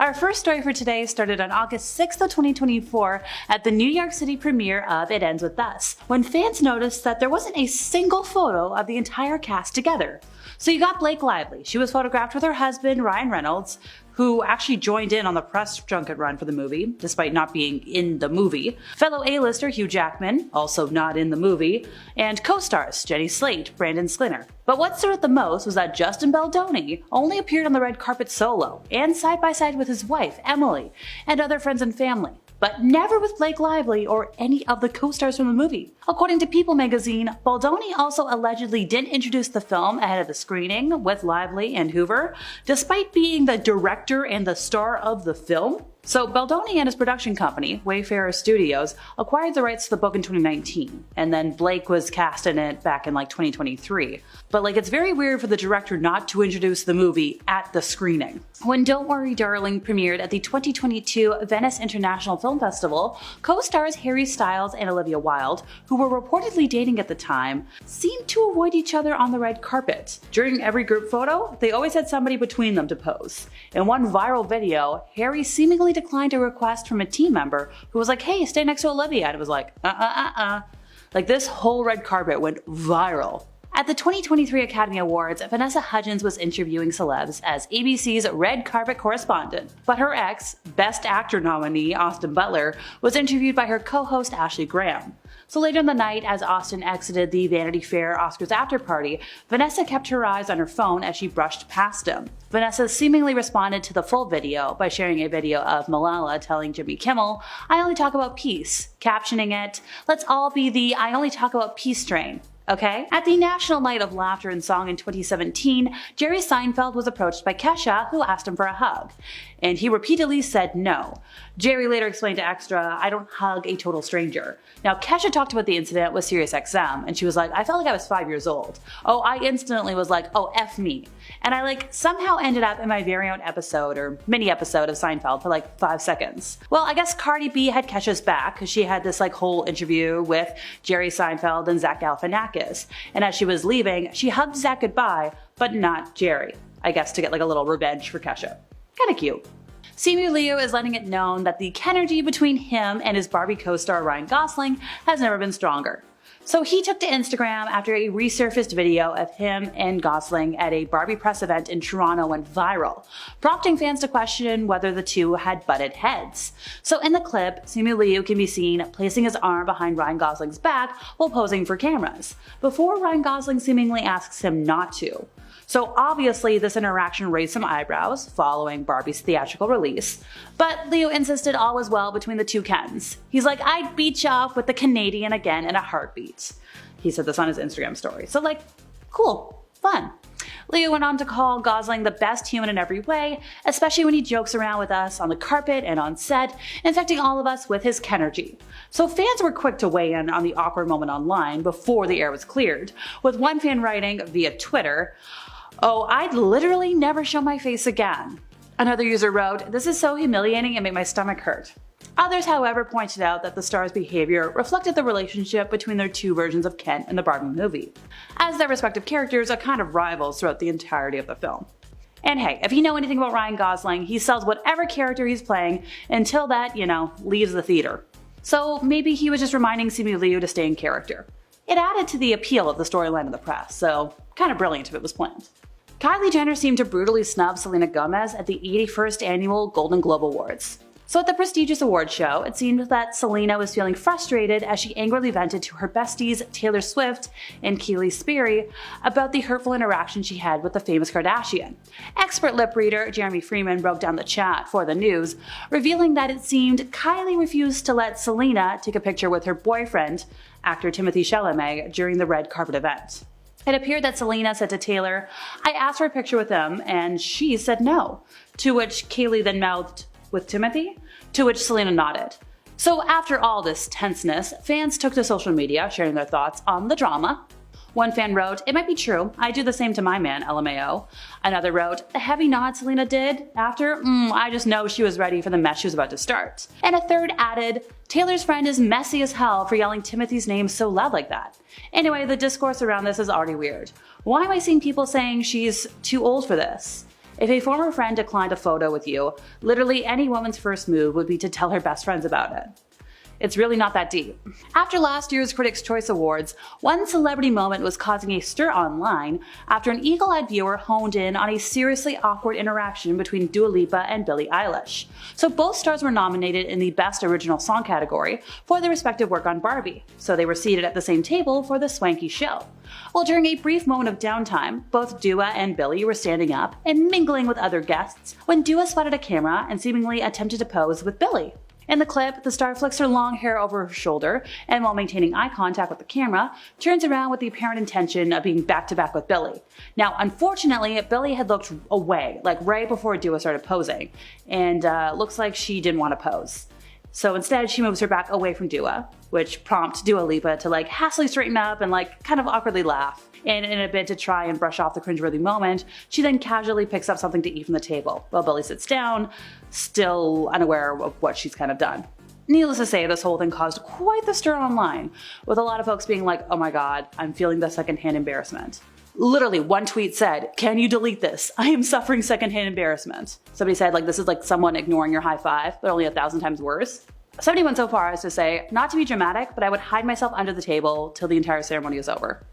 Our first story for today started on August 6th of 2024 at the New York City premiere of It Ends With Us, when fans noticed that there wasn't a single photo of the entire cast together. So you got Blake Lively. She was photographed with her husband, Ryan Reynolds, who actually joined in on the press junket run for the movie, despite not being in the movie. Fellow A-lister Hugh Jackman, also not in the movie, and co-stars Jenny Slate, Brandon Skinner. But what stood out the most was that Justin Baldoni only appeared on the red carpet solo, and side by side with his wife, Emily, and other friends and family, but never with Blake Lively or any of the co-stars from the movie. According to People magazine, Baldoni also allegedly didn't introduce the film ahead of the screening with Lively and Hoover, despite being the director and the star of the film. So Baldoni and his production company, Wayfarer Studios, acquired the rights to the book in 2019, and then Blake was cast in it back in 2023. But it's very weird for the director not to introduce the movie at the screening. When Don't Worry Darling premiered at the 2022 Venice International Film Festival, co-stars Harry Styles and Olivia Wilde, who were reportedly dating at the time, seemed to avoid each other on the red carpet. During every group photo, they always had somebody between them to pose. In one viral video, Harry seemingly declined a request from a team member who was like, "Hey, stay next to Olivia," and it was like, this whole red carpet went viral. At the 2023 Academy Awards, Vanessa Hudgens was interviewing celebs as ABC's red carpet correspondent, but her ex, Best Actor nominee Austin Butler, was interviewed by her co-host Ashley Graham. So later in the night, as Austin exited the Vanity Fair Oscars after party, Vanessa kept her eyes on her phone as she brushed past him. Vanessa seemingly responded to the full video by sharing a video of Malala telling Jimmy Kimmel, "I only talk about peace," captioning it, "Let's all be the I only talk about peace train. Okay?" At the National Night of Laughter and Song in 2017, Jerry Seinfeld was approached by Kesha, who asked him for a hug, and he repeatedly said no. Jerry later explained to Extra, "I don't hug a total stranger." Now, Kesha talked about the incident with SiriusXM, and she was like, "I felt like I was 5 years old. Oh, I instantly was like, oh, F me." And I somehow ended up in my very own episode or mini episode of Seinfeld for 5 seconds. Well, I guess Cardi B had Kesha's back because she had this whole interview with Jerry Seinfeld and Zach Galifianakis. And as she was leaving, she hugged Zach goodbye, but not Jerry. I guess to get a little revenge for Kesha. Kinda cute. Simu Liu is letting it known that the energy between him and his Barbie co-star Ryan Gosling has never been stronger. So he took to Instagram after a resurfaced video of him and Gosling at a Barbie press event in Toronto went viral, prompting fans to question whether the two had butted heads. So in the clip, Simu Liu can be seen placing his arm behind Ryan Gosling's back while posing for cameras, before Ryan Gosling seemingly asks him not to. So obviously this interaction raised some eyebrows following Barbie's theatrical release, but Leo insisted all was well between the two Kens. He's like, "I'd beat you off with the Canadian again in a heartbeat." He said this on his Instagram story. So cool, fun. Leo went on to call Gosling the best human in every way, especially when he jokes around with us on the carpet and on set, infecting all of us with his Kenergy. So fans were quick to weigh in on the awkward moment online before the air was cleared, with one fan writing via Twitter, "Oh, I'd literally never show my face again." Another user wrote, "This is so humiliating and made my stomach hurt." Others, however, pointed out that the star's behavior reflected the relationship between their two versions of Ken in the Barbie movie, as their respective characters are kind of rivals throughout the entirety of the film. And hey, if you know anything about Ryan Gosling, he sells whatever character he's playing until that, leaves the theater. So maybe he was just reminding Simu Liu to stay in character. It added to the appeal of the storyline in the press, so kind of brilliant if it was planned. Kylie Jenner seemed to brutally snub Selena Gomez at the 81st Annual Golden Globe Awards. So at the prestigious award show, it seemed that Selena was feeling frustrated as she angrily vented to her besties Taylor Swift and Keely Sperry about the hurtful interaction she had with the famous Kardashian. Expert lip reader Jeremy Freeman broke down the chat for the news, revealing that it seemed Kylie refused to let Selena take a picture with her boyfriend, actor Timothée Chalamet, during the red carpet event. It appeared that Selena said to Taylor, "I asked for a picture with him, and she said no," to which Kaylee then mouthed, "With Timothy?" To which Selena nodded. So after all this tenseness, fans took to social media sharing their thoughts on the drama. One fan wrote, "It might be true, I do the same to my man, LMAO." Another wrote, "The heavy nod Selena did after, I just know she was ready for the mess she was about to start." And a third added, "Taylor's friend is messy as hell for yelling Timothy's name so loud like that." Anyway, the discourse around this is already weird. Why am I seeing people saying she's too old for this? If a former friend declined a photo with you, literally any woman's first move would be to tell her best friends about it. It's really not that deep. After last year's Critics' Choice Awards, one celebrity moment was causing a stir online after an eagle-eyed viewer honed in on a seriously awkward interaction between Dua Lipa and Billie Eilish. So both stars were nominated in the Best Original Song category for their respective work on Barbie, so they were seated at the same table for the swanky show. Well, during a brief moment of downtime, both Dua and Billie were standing up and mingling with other guests when Dua spotted a camera and seemingly attempted to pose with Billie. In the clip, the star flicks her long hair over her shoulder and, while maintaining eye contact with the camera, turns around with the apparent intention of being back-to-back with Billie. Now, unfortunately, Billie had looked away, like right before Dua started posing, and looks like she didn't want to pose. So instead, she moves her back away from Dua, which prompts Dua Lipa to hastily straighten up and kind of awkwardly laugh. And in a bid to try and brush off the cringeworthy moment, she then casually picks up something to eat from the table, while Billie sits down, still unaware of what she's kind of done. Needless to say, this whole thing caused quite the stir online, with a lot of folks being like, oh my god, I'm feeling the secondhand embarrassment. Literally, one tweet said, "Can you delete this? I am suffering secondhand embarrassment." Somebody said this is like someone ignoring your high five, but only 1,000 times worse. Somebody went so far as to say, not to be dramatic, but I would hide myself under the table till the entire ceremony was over.